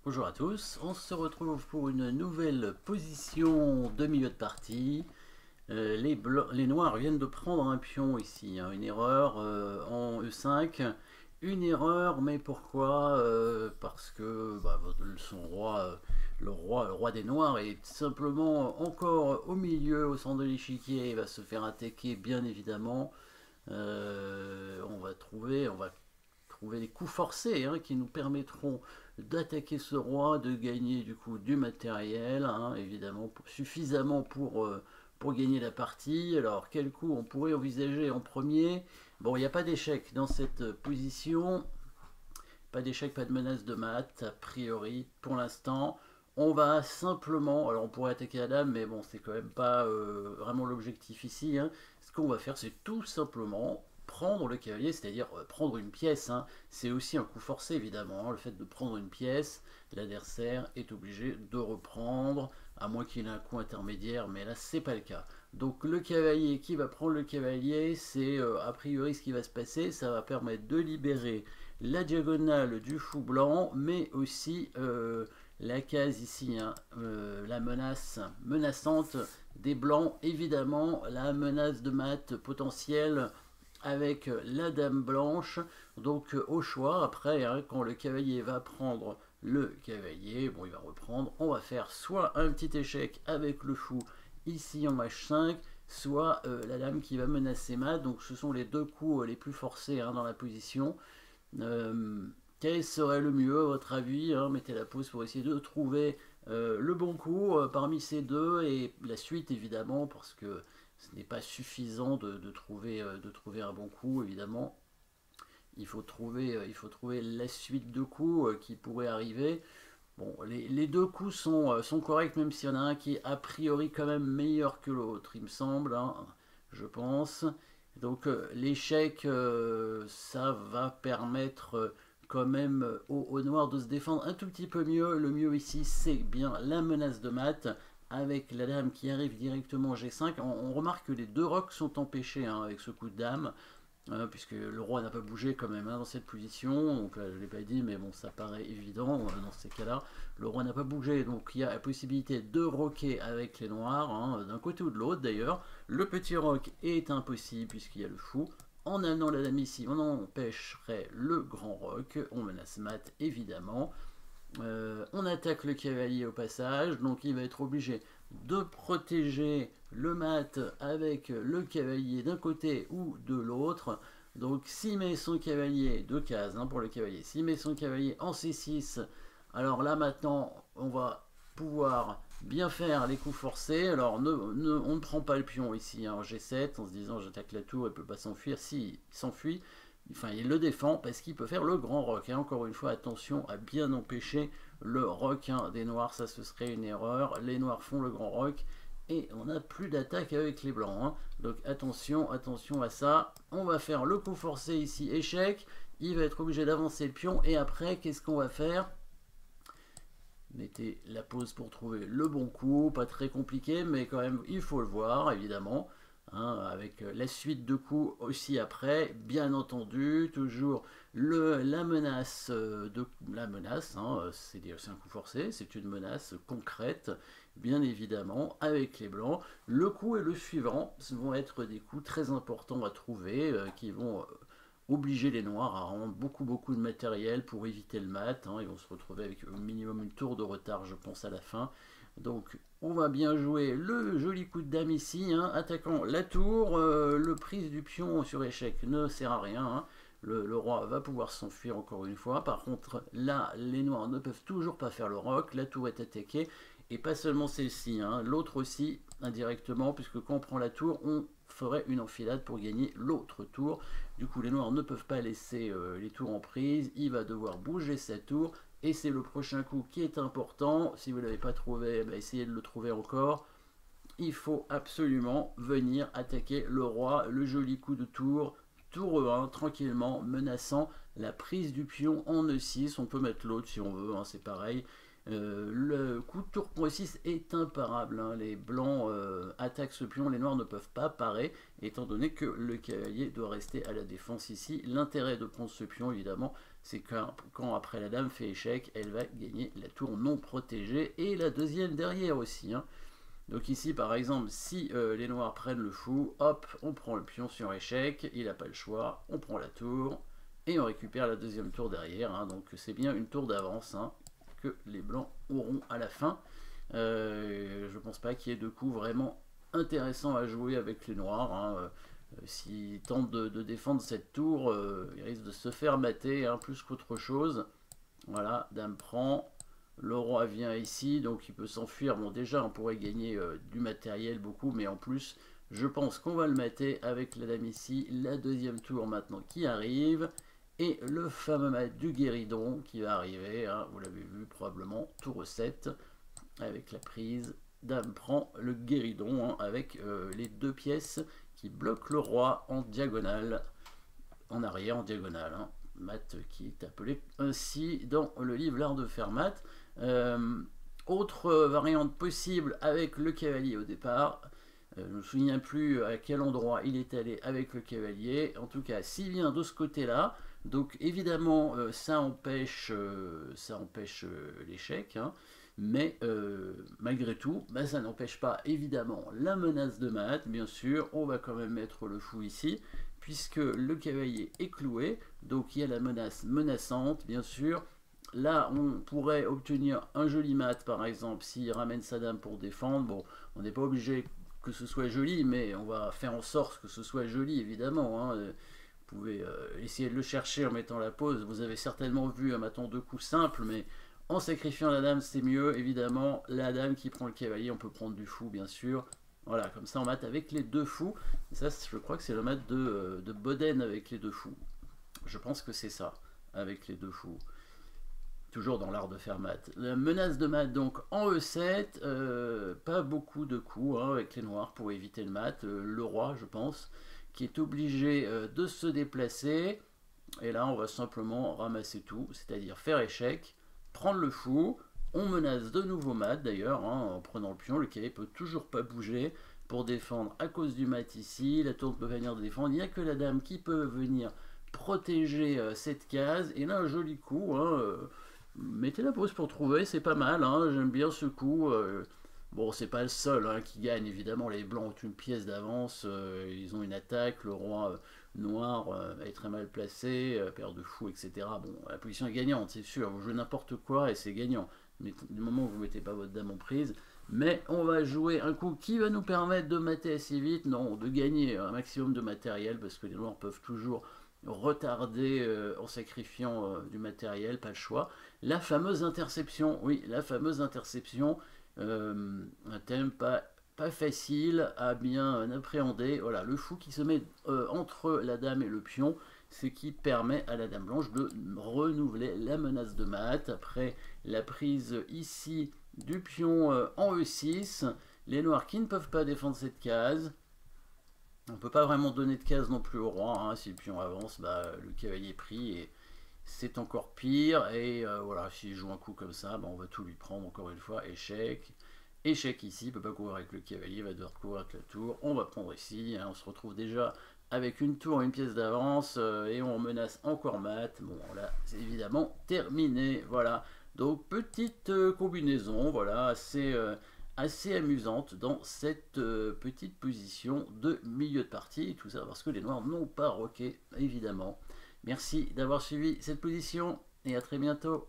Bonjour à tous, on se retrouve pour une nouvelle position de milieu de partie. Les noirs viennent de prendre un pion ici, hein, une erreur en E5. Une erreur, mais pourquoi parce que son roi, le roi des noirs est simplement encore au milieu, au centre de l'échiquier, il va se faire attaquer bien évidemment. On va trouver des coups forcés hein, qui nous permettront d'attaquer ce roi, de gagner du coup du matériel, hein, évidemment suffisamment pour gagner la partie. Alors quel coup on pourrait envisager en premier? Bon, il n'y a pas d'échec dans cette position, pas d'échec, pas de menace de mat, a priori pour l'instant. On va simplement, alors on pourrait attaquer la dame, mais bon, c'est quand même pas vraiment l'objectif ici. Hein. Ce qu'on va faire, c'est tout simplement prendre le cavalier, c'est-à-dire prendre une pièce. Hein. C'est aussi un coup forcé, évidemment. Hein. Le fait de prendre une pièce, l'adversaire est obligé de reprendre, à moins qu'il ait un coup intermédiaire, mais là, c'est pas le cas. Donc le cavalier qui va prendre le cavalier, c'est a priori ce qui va se passer. Ça va permettre de libérer la diagonale du fou blanc, mais aussi la case ici, hein, la menace menaçante des blancs, évidemment, la menace de mat potentielle avec la dame blanche. Donc au choix, après, hein, quand le cavalier va prendre le cavalier, bon, il va reprendre, on va faire soit un petit échec avec le fou ici en H5, soit la dame qui va menacer mat. Donc ce sont les deux coups les plus forcés hein, dans la position. Quel serait le mieux à votre avis hein? Mettez la pause pour essayer de trouver le bon coup parmi ces deux et la suite évidemment parce que ce n'est pas suffisant de trouver un bon coup évidemment. Il faut trouver la suite de coups qui pourrait arriver. Bon, les deux coups sont corrects même s'il y en a un qui est a priori quand même meilleur que l'autre il me semble, hein, je pense. Donc l'échec, ça va permettre quand même aux noirs de se défendre un tout petit peu mieux. Le mieux ici, c'est bien la menace de mat avec la dame qui arrive directement G5. On remarque que les deux rocs sont empêchés hein, avec ce coup de dame. Puisque le roi n'a pas bougé quand même hein, dans cette position, donc là je ne l'ai pas dit, mais bon ça paraît évident dans ces cas-là. Le roi n'a pas bougé, donc il y a la possibilité de roquer avec les noirs, hein, d'un côté ou de l'autre d'ailleurs. Le petit roc est impossible puisqu'il y a le fou. En amenant la dame ici, on empêcherait le grand roc, on menace mat évidemment. On attaque le cavalier au passage, donc il va être obligé de protéger le mat avec le cavalier d'un côté ou de l'autre. Donc s'il met son cavalier, deux cases hein, pour le cavalier, s'il met son cavalier en C6, alors là maintenant on va pouvoir bien faire les coups forcés. Alors on ne prend pas le pion ici en G7 en se disant j'attaque la tour, il ne peut pas s'enfuir. Si, il s'enfuit. Enfin, il le défend parce qu'il peut faire le grand roc. Hein. Encore une fois, attention à bien empêcher le roc hein, des noirs. Ça, ce serait une erreur. Les noirs font le grand roc et on n'a plus d'attaque avec les blancs. Hein. Donc attention, attention à ça. On va faire le coup forcé ici, échec. Il va être obligé d'avancer le pion. Et après, qu'est-ce qu'on va faire? Mettez la pause pour trouver le bon coup. Pas très compliqué, mais quand même, il faut le voir, évidemment. Hein, avec la suite de coups aussi après, bien entendu, toujours la menace, hein, c'est un coup forcé, c'est une menace concrète, bien évidemment, avec les blancs. Le coup et le suivant vont être des coups très importants à trouver, qui vont obliger les noirs à rendre beaucoup de matériel pour éviter le mat. Hein, ils vont se retrouver avec au minimum une tour de retard, je pense, à la fin. Donc on va bien jouer le joli coup de dame ici, hein, attaquant la tour, le prise du pion sur échec ne sert à rien, hein. Le roi va pouvoir s'enfuir encore une fois. Par contre là les noirs ne peuvent toujours pas faire le roc, la tour est attaquée, et pas seulement celle-ci, hein, l'autre aussi indirectement, puisque quand on prend la tour on ferait une enfilade pour gagner l'autre tour. Du coup les noirs ne peuvent pas laisser les tours en prise, il va devoir bouger sa tour. Et c'est le prochain coup qui est important. Si vous ne l'avez pas trouvé, essayez de le trouver encore. Il faut absolument venir attaquer le roi. Le joli coup de tour. Tour E1, tranquillement, menaçant la prise du pion en E6. On peut mettre l'autre si on veut, hein, c'est pareil. Le coup de tour pour E6 est imparable. Hein. Les blancs attaquent ce pion, les noirs ne peuvent pas parer, étant donné que le cavalier doit rester à la défense ici. L'intérêt de prendre ce pion, évidemment, c'est quand après la dame fait échec, elle va gagner la tour non protégée et la deuxième derrière aussi. Hein. Donc ici par exemple, si les noirs prennent le fou, hop, on prend le pion sur échec, il n'a pas le choix, on prend la tour et on récupère la deuxième tour derrière. Hein. Donc c'est bien une tour d'avance hein, que les blancs auront à la fin. Je pense pas qu'il y ait de coups vraiment intéressants à jouer avec les noirs. Hein. S'ils tentent de défendre cette tour, ils risquent de se faire mater hein, plus qu'autre chose. Voilà, dame prend. Le roi vient ici, donc il peut s'enfuir. Bon, déjà, on pourrait gagner du matériel beaucoup, mais en plus, je pense qu'on va le mater avec la dame ici. La deuxième tour maintenant qui arrive. Et le fameux mat du guéridon qui va arriver. Hein, vous l'avez vu probablement, tour 7. Avec la prise. Dame prend le guéridon hein, avec les deux pièces qui bloquent le roi en diagonale. En arrière, en diagonale. Hein. Mat qui est appelé ainsi dans le livre L'art de faire mat. Autre variante possible avec le cavalier au départ. Je ne me souviens plus à quel endroit il est allé avec le cavalier. En tout cas, s'il vient de ce côté-là, donc évidemment, ça empêche l'échec. Hein, mais malgré tout, bah, ça n'empêche pas évidemment la menace de mat. Bien sûr, on va quand même mettre le fou ici, puisque le cavalier est cloué. Donc il y a la menace menaçante, bien sûr. Là, on pourrait obtenir un joli mat, par exemple, s'il ramène sa dame pour défendre. Bon, on n'est pas obligé que ce soit joli, mais on va faire en sorte que ce soit joli, évidemment. Hein. Vous pouvez essayer de le chercher en mettant la pause. Vous avez certainement vu un maton de coups simple, mais en sacrifiant la dame, c'est mieux, évidemment. La dame qui prend le cavalier, on peut prendre du fou, bien sûr. Voilà, comme ça on mate avec les deux fous. Ça, je crois que c'est le mat de Boden avec les deux fous. Je pense que c'est ça, avec les deux fous. Toujours dans l'art de faire mat. La menace de mat, donc en E7, pas beaucoup de coups hein, avec les noirs pour éviter le mat. Le roi, je pense, qui est obligé de se déplacer. Et là, on va simplement ramasser tout, c'est-à-dire faire échec, prendre le fou. On menace de nouveau mat d'ailleurs, hein, en prenant le pion. Le cavalier peut toujours pas bouger pour défendre à cause du mat ici. La tour ne peut pas venir défendre. Il n'y a que la dame qui peut venir protéger cette case. Et là, un joli coup. Hein, mettez la pause pour trouver, c'est pas mal. Hein, j'aime bien ce coup. Bon, c'est pas le seul hein, qui gagne. Évidemment, les blancs ont une pièce d'avance. Ils ont une attaque. Le roi noir est très mal placé. Paire de fous, etc. Bon, la position est gagnante, c'est sûr. Vous jouez n'importe quoi et c'est gagnant. Mais du moment où vous ne mettez pas votre dame en prise. Mais on va jouer un coup qui va nous permettre de mater assez vite. Non, de gagner un maximum de matériel. Parce que les noirs peuvent toujours retarder en sacrifiant du matériel, pas le choix. La fameuse interception, oui, la fameuse interception, un thème pas facile à bien appréhender. Voilà, le fou qui se met entre la dame et le pion, ce qui permet à la dame blanche de renouveler la menace de mat. Après la prise ici du pion en E6, les noirs qui ne peuvent pas défendre cette case. On ne peut pas vraiment donner de case non plus au roi. Hein. Si le pion avance, bah, le cavalier est pris et c'est encore pire. Et voilà, s'il joue un coup comme ça, bah, on va tout lui prendre encore une fois. Échec. Échec ici, il ne peut pas courir avec le cavalier, il va devoir courir avec la tour. On va prendre ici. Hein. On se retrouve déjà avec une tour et une pièce d'avance. Et on menace encore mat. Bon, là, c'est évidemment terminé. Voilà. Donc, petite combinaison. Voilà, assez amusante dans cette petite position de milieu de partie, tout ça parce que les noirs n'ont pas roqué, évidemment. Merci d'avoir suivi cette position et à très bientôt.